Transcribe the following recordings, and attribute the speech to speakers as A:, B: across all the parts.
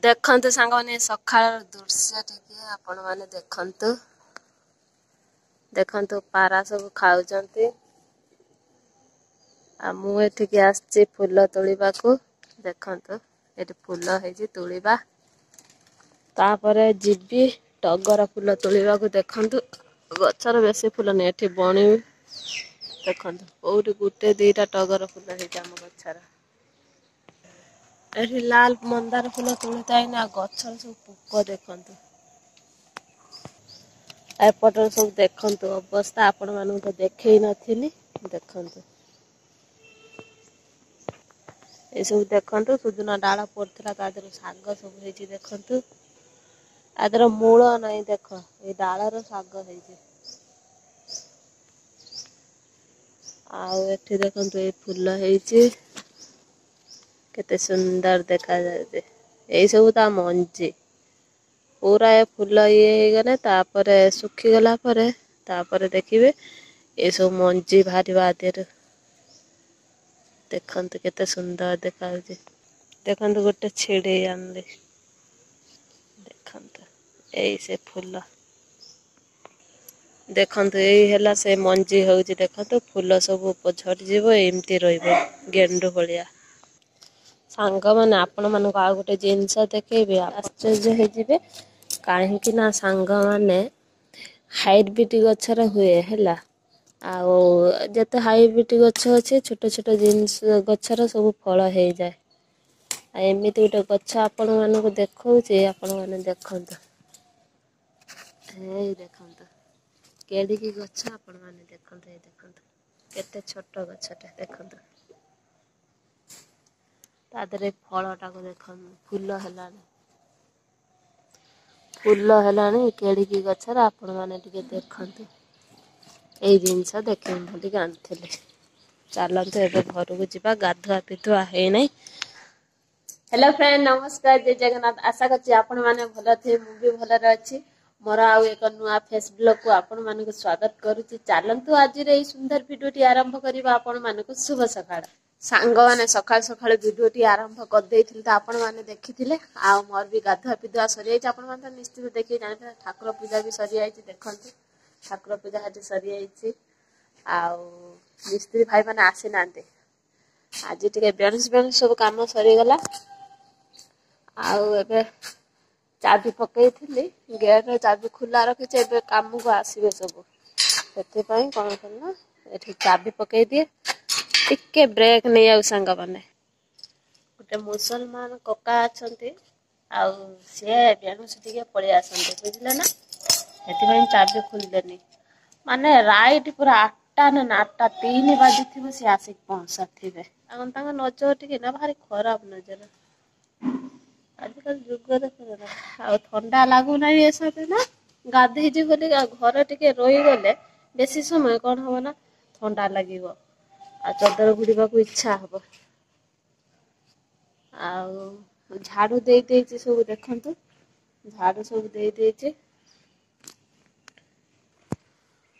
A: देखंतु सांगने सकाळ दृश्य टिके आपण माने देखंतु देखंतु पारा सब खाउचंती आ मु एठिके आछि फूल तोलिबा को देखंतु एठी फूल हेजी तोलिबा तापरे जिबी टगर फूल तोलिबा को देखंतु गछर बेसी फूल ने एठी बणी देखंतु ओठी गुटे दीटा टगर फूल हेजी हम गछर एठी लाल मंदार फूल तोलिताई ना गछर सब पुक देखंतु एपटर सब देखंतु अवस्था आपण मानु तो देखै नथिनी देखंतु ए सब देखंतु सुजुना डाला पड़थला तादर साग सब हेजी देखंतु आदर मूल नहीं देख ए डालर साग हेजी आउ एठी देखंतु ए फूल हेजी केते सुंदर देखा जाय ए सब ता मंजी पूरा ए फूल ये गने तापरे सुखी गला परे तापरे देखिबे ए सब मंजी भारी बादेर देखंतु केते सुंदर देखा जे देखंतु गोटे छेड़े आनले देखंतु ए से फूल देखंतु ए हला से मंजी होउची देखंतु फूल सब झड़ जीवो एम्ति रहइबो गेंडू भलिया सांग माने आपण मन को आ गोटे जिंस देखेबे आश्चर्य हे जिवे काहे कि ना सांग माने हाइब्रिड गछर हुए हला आउ जते हाइब्रिड गछ अछि छोट छोट जिंस गछर सब फल हे जाय आ एमिति गोटे गछ आपण मन को देखौचे आपण माने देखंतु हे देखंतु केडी की गछ आपण माने देखंतु हे देखंतु केते छोट गछटे देखंतु तादरे फलटा को देखन फूल हलानी केडी की गछर आपण माने टिके देखंतु ए जिंस देखेम बोली गानथिले चलंतु एबे घर को जिबा गाधुआ पिधुआ हे नै हेलो फ्रेंड नमस्कार जय जगन्नाथ आशा करछि आपण माने भलो थे मु भी भलो रहछि मोर आउ एक नुआ फेस ब्लॉग को आपण माने को स्वागत करूछि चलंतु आज रे सुंदर वीडियो टी आरंभ करिबा आपण माने को शुभ सकाळ सांग माने सकाळ सकाळ वीडियो टी आरंभ कर देथिल त आपण माने देखिथिले आ मोर भी गाधुआ पिधुआ सरि आइछ आपण माने निश्चित देखि जानि ठाकुर पूजा भी सरि आइछ देखंतु ठाकुर पूजा हाटी सरि आइछ आ मिस्त्री भाई माने आसे नांते आज टिके बेणस सब काम सरि गला आउ एबे चाबी पकईथिली गेट चाबी खुला रखिछ एबे काम को आसीबे सब सेते पई कोन करना एठी चाबी पकई दिए टिके ब्रेक नै आउ संग माने गोटे मुसलमान कका अछंती आउ से बेणस टिके पळि आसंते बुझले ना सेति पई चाबी खुलदेनी माने राइट पूरा 8टा ना 8टा 3 बाजी थिबो से आसी पहुंचथिबे अगन तांग नजर टिके ना भारी खराब नजर आजकल जुग देखो आ ठंडा लागू नाही एसते ना गाधे जे बोले घर टिके रोई गले बेसी समय कोन हो ना ठंडा लागिवो आ चदर गुड़ीबा को इच्छा हबो आ झाड़ू दे देछि सब देखंतु झाड़ू सब दे देछि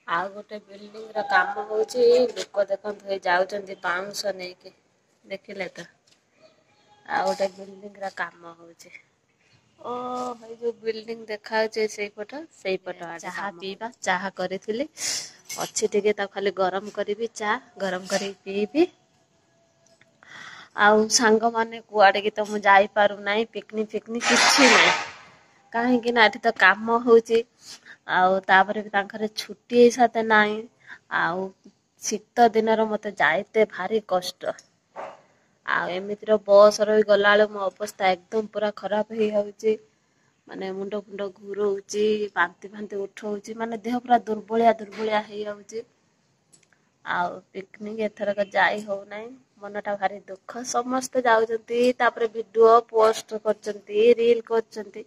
A: आ गोटे बिल्डिंग रा काम होउची लोक देखंतु हे जाउचंती बाउंस नै के देखिले त आ गोटे बिल्डिंग रा काम होउची ओ भाई जो बिल्डिंग देखा जे सेई पट चाहा पीबा चाहा करिथिली अच्छी टिके ता खाली गरम करबी चा गरम करी पीबी आउ सांग माने कुआडे की तो मु जाई पारु नाही पिकनिक किछि नाही काहे कि ना एठी तो काम होउची आउ तापरे भी तांखरे छुट्टी साथे नाही आउ शीत दिन रो मते जाइते भारी कष्ट आ एमितिर बस रही गला मो अवस्था एकदम पूरा खराब हे होउची माने मुंडो फुंडो घुरौची बांती बांती उठौची माने देह पूरा दुर्बलिया हे होउची आ पिकनिक एथरक जाई हो नाही मनटा भारी दुख समस्त जाउचंती तापरे वीडियो पोस्ट करचंती रील करचंती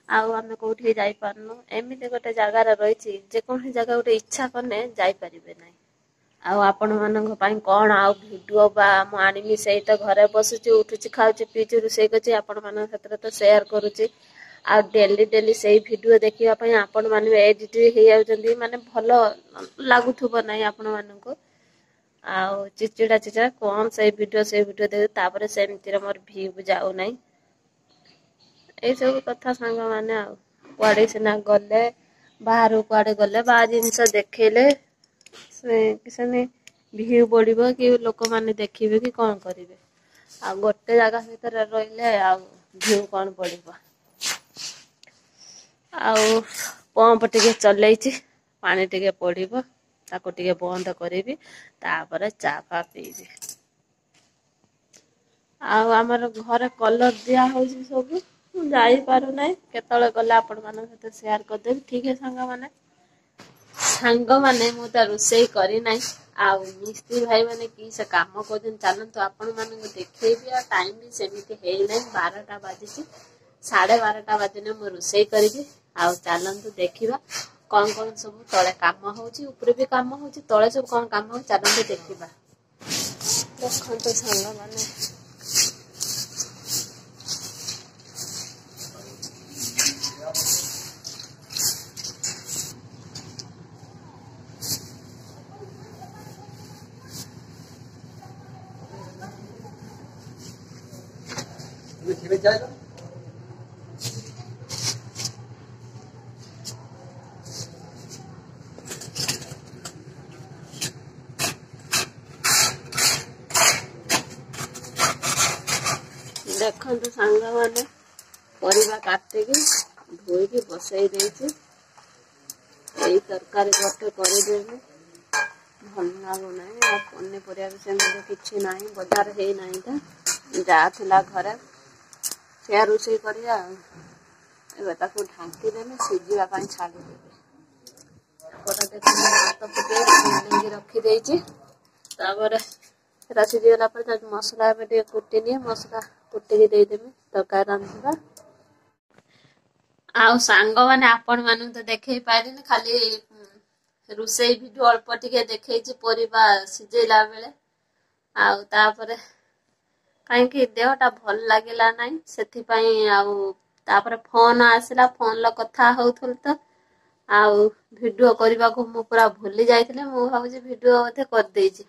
A: आउ आमे कोठी जाई पारनु एमिते गोटे जगह रे रहिची जे कोन जगह गोटे इच्छा करने जाई परिबे नाही आउ आपण मानन पई कोन आउ वीडियो बा म आनिमी सेई त घरे बसुची उठुची खाउची पीची रुसई करची आपण मानन क्षेत्र तो शेयर करूची आ डेली सेई वीडियो देखिबा पई आपण माने एडिट हे जाउचंती माने भलो लागुथबो नाही आपण मानन को आउ चिचिड़ा कोन से वीडियो देख तापरे सेमति रे मोर व्यू जाउ नाही ଏଇ ସବୁ କଥା ସାଙ୍ଗମାନେ ଆଉ କୁଆଡେ ସିନା ଗଲେ ବାହାରୁ କୁଆଡେ ଗଲେ ବାହାର ଜିନିଷ ଦେଖେଇଲେ ସେ ଭିଉ ବଢିବ କି ଲୋକମାନେ ଦେଖିବେ କି କଣ କରିବେ। ଆଉ ଗୋଟେ ଜାଗା ଭିତରେ ରହିଲେ ଆଉ ଭିଉ କଣ ବଢିବ। ଆଉ ପମ୍ପ ଟିକେ ଚଲେଇଛି ପାଣି ଟିକେ ପଡିବ ତାକୁ ଟିକେ ବନ୍ଦ କରିବି ତାପରେ ଚା ଫା ପିଇବି। ଆଉ ଆମର ଘରେ କଲର ଦିଆ ହଉଛି ସବୁ ମୁଁ ଯାଇପାରୁନାହିଁ କେତେବେଳେ ଗଲେ ଆପଣ ମାନଙ୍କ ସହିତ ସେୟାର କରିଦେବି। ଠିକ ସାଙ୍ଗମାନେ ମୁଁ ତ ରୋଷେଇ କରିନାହିଁ ଆଉ ମିସ୍ତ୍ରୀ ଭାଇ ମାନେ କି ସେ କାମ କରୁଛନ୍ତି ଚାଲନ୍ତୁ ଆପଣ ମାନଙ୍କୁ ଦେଖେଇବି। ଆଉ ଟାଇମ ବି ସେମିତି ହେଇନାହିଁ 12ଟା ବାଜିଛି 12:30 ବାଜିଲେ ମୁଁ ରୋଷେଇ କରିବି। ଆଉ ଚାଲନ୍ତୁ ଦେଖିବା କଣ କଣ ସବୁ ତଳେ କାମ ହଉଛି ଉପରେ ବି କାମ ହଉଛି ତଳେ ସବୁ କଣ କାମ ହଉଛି ଚାଲନ୍ତୁ ଦେଖିବା। ଦେଖନ୍ତୁ ସାଙ୍ଗମାନେ ଦେଖନ୍ତୁ ସାଙ୍ଗମାନେ ପରିବା କାଟିକି ଧୋଇକି ବସେଇ ଦେଇଛି। ଏଇ ତରକାରୀ ଗୋଟେ କରିଦେବି ଭଲ ଲାଗୁନାହିଁ। ଆଉ ପନିପରିବା ବି ସେମିତି କିଛି ନାହିଁ ବଜାର ହେଇନାହିଁ ତ ଯାହା ଥିଲା ଘରେ ସେୟା ରୋଷେଇ କରିବା ଆଉ ଏବେ ତାକୁ ଢାଙ୍କି ଦେଲେ ସିଝିବା ପାଇଁ ଛାଡ଼ିଦେବି। ଭାତ ଫୁଟେଇକି ରଖିଦେଇଛି ତାପରେ ସେଟା ସିଝିଗଲା ପରେ ମସଲା ଏବେ ଟିକେ କୁଟି ନିଏ ମସଲା କୁଟିକି ଦେଇଦେବି ତରକାରୀ ରାନ୍ଧିବା। ଆଉ ସାଙ୍ଗମାନେ ଆପଣ ମାନଙ୍କୁ ତ ଦେଖେଇ ପାରିନି ଖାଲି ରୋଷେଇ ଭିଡିଓ ଅଳ୍ପ ଟିକେ ଦେଖେଇଛି ପରିବା ସିଝେଇଲା ବେଳେ। ଆଉ ତାପରେ କାହିଁକି ଦେହ ଟା ଭଲ ଲାଗିଲା ନାହିଁ ସେଥିପାଇଁ ଆଉ ତାପରେ ଫୋନ ଆସିଲା ଫୋନ କଥା ହଉଥିଲି ତ ଆଉ ଭିଡିଓ କରିବାକୁ ମୁଁ ପୁରା ଭୁଲି ଯାଇଥିଲି। ମୁଁ ଭାବୁଛି ଭିଡିଓ ବୋଧେ କରିଦେଇଛି।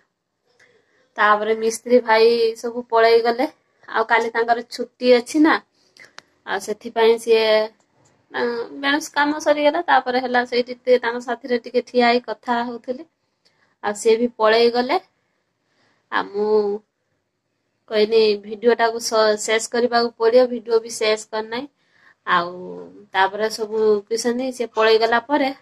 A: ତାପରେ ମିସ୍ତ୍ରୀ ଭାଇ ସବୁ ପଳେଇ ଗଲେ ଆଉ କାଲି ତାଙ୍କର ଛୁଟି ଅଛି ନା ଆଉ ସେଥିପାଇଁ ସିଏ ବେଣୁସୁ କାମ ସରିଗଲା ତାପରେ ହେଲା ସେଇଠି ତାଙ୍କ ସାଥିରେ ଟିକେ ଠିଆ ହେଇ କଥା ହଉଥିଲି। ଆଉ ସିଏ ବି ପଳେଇ ଗଲେ ଆଉ ମୁଁ କହିନି ଭିଡିଓ ଟାକୁ ଶେଷ କରିବାକୁ ପଡିବ ଭିଡିଓ ବି ଶେଷ କରିନାହିଁ। ଆଉ ତାପରେ ସବୁ କିସନ୍ତି ସେ ପଳେଇ ଗଲା ପରେ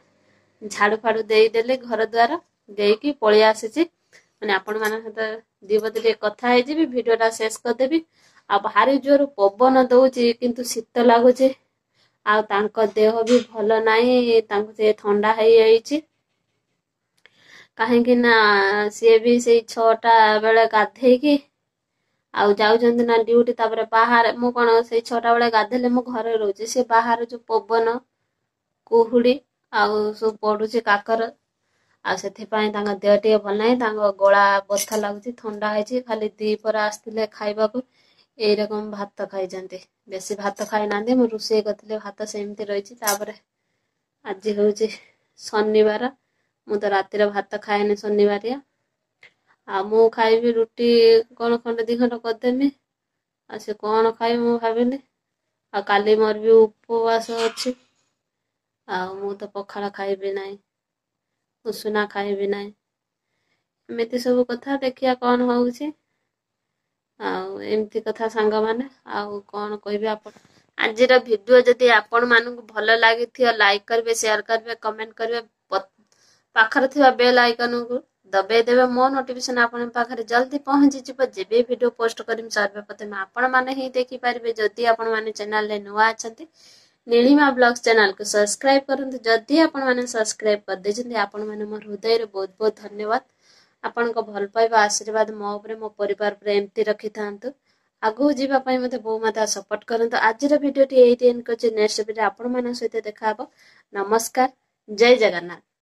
A: ଝାଡୁ ଫାଡୁ ଦେଇଦେଲି ଘର ଦ୍ବାର ଦେଇକି ପଳେଇ ଆସିଛି। ମାନେ ଆପଣ ମାନଙ୍କ ସହିତ ଦି ପଦ ଟିକେ କଥା ହେଇଯିବି ଭିଡିଓ ଟା ଶେଷ କରିଦେବି। ଆଉ ଭାରି ଜୋର ପବନ ଦଉଛି କିନ୍ତୁ ଶୀତ ଲାଗୁଛି। ଆଉ ତାଙ୍କ ଦେହ ବି ଭଲ ନାହିଁ ତାଙ୍କୁ ସେ ଥଣ୍ଡା ହେଇଯାଇଛି। କାହିଁକି ନା ସିଏ ବି ସେଇ 6ଟା ବେଳେ ଗାଧେଇକି ଆଉ ଯାଉଛନ୍ତି ନା ଡ୍ୟୁଟି ତାପରେ ବାହାରେ ମୁଁ କଣ ସେଇ 6ଟା ବେଳେ ଗାଧେଇଲେ ମୁଁ ଘରେ ରହୁଛି ସେ ବାହାରେ ଯୋଉ ପବନ କୁହୁଡି ଆଉ ସବୁ ପଡୁଛି କାକର ଆଉ ସେଥିପାଇଁ ତାଙ୍କ ଦେହ ଟିକେ ଭଲ ନାହିଁ ତାଙ୍କ ଗଳା ବଥା ଲାଗୁଛି ଥଣ୍ଡା ହେଇଛି ଖାଲି ଦିପହରେ ଆସିଥିଲେ ଖାଇବାକୁ ଏଇ ରକମ ଭାତ ଖାଇଛନ୍ତି। ବେଶୀ ଭାତ ଖାଇନାହାନ୍ତି ମୁଁ ରୋଷେଇ କରିଥିଲି ଭାତ ସେମିତି ରହିଛି ତାପରେ ଆଜି ହଉଛି ଶନିବାର ମୁଁ ତ ରାତିରେ ଭାତ ଖାଏନି ଶନିବାରିଆ ଆଉ ମୁଁ ଖାଇବି ରୁଟି କଣ ଖଣ୍ଡେ ଦି ଖଣ୍ଡ କରିଦେମି ଆଉ ସେ କଣ ଖାଇବି ମୁଁ ଭାବିନି ଆଉ କାଲି ମୋର ବି ଉପବାସ ଅଛି। ଆଉ ମୁଁ ତ ପଖାଳ ଖାଇବି ନାହିଁ ଉଷୁନା ଖାଇବି ନାହିଁ। ଏମିତି ସବୁ କଥା ଦେଖିବା କଣ ହଉଛି। ଆଉ ଏମିତି କଥା ସାଙ୍ଗମାନେ ଆଉ କଣ କହିବି ଆପଣ ଆଜିର ଭିଡିଓ ଯଦି ଆପଣ ମାନଙ୍କୁ ଭଲ ଲାଗିଥିବ ଲାଇକ୍ କରିବେ ସେୟାର କରିବେ କମେଣ୍ଟ କରିବେ ପାଖରେ ଥିବା ବେଲ୍ ଆଇକନକୁ ଦବେଇଦେବେ ମୋ ନୋଟିଫିକେସନ ଆପଣଙ୍କ ପାଖରେ ଜଲଦି ପହଞ୍ଚିଯିବ ଯେବେ ଭିଡିଓ ପୋଷ୍ଟ କରିମି ସର୍ବପ୍ରଥମେ ଆପଣ ମାନେ ହିଁ ଦେଖିପାରିବେ ଯଦି ଆପଣ ମାନେ ଚ୍ୟାନେଲରେ ନୂଆ ଅଛନ୍ତି ନୀଳିମା ବ୍ଲଗ ଚ୍ୟାନେଲକୁ ସବସ୍କ୍ରାଇବ କରନ୍ତୁ ଯଦି ଆପଣ ମାନେ ସବସ୍କ୍ରାଇବ କରିଦେଇଛନ୍ତି ଆପଣ ମାନେ ମୋର ହୃଦୟରୁ ବହୁତ ବହୁତ ଧନ୍ୟବାଦ। ଆପଣଙ୍କ ଭଲ ପାଇବା ଆଶୀର୍ବାଦ ମୋ ଉପରେ ମୋ ପରିବାର ଉପରେ ଏମିତି ରଖିଥାନ୍ତୁ। ଆଗକୁ ଯିବା ପାଇଁ ମତେ ବହୁ ମାତ୍ରା ସପୋର୍ଟ କରନ୍ତୁ ଆଜିର ଭିଡିଓଟି ଏଇଠି ଏଣ୍ଡ କରୁଛି ନେକ୍ସଟ ଭିଡିଓ ଆପଣ ମାନଙ୍କ ସହିତ ଦେଖାହବ ନମସ୍କାର ଜୟ ଜଗନ୍ନାଥ।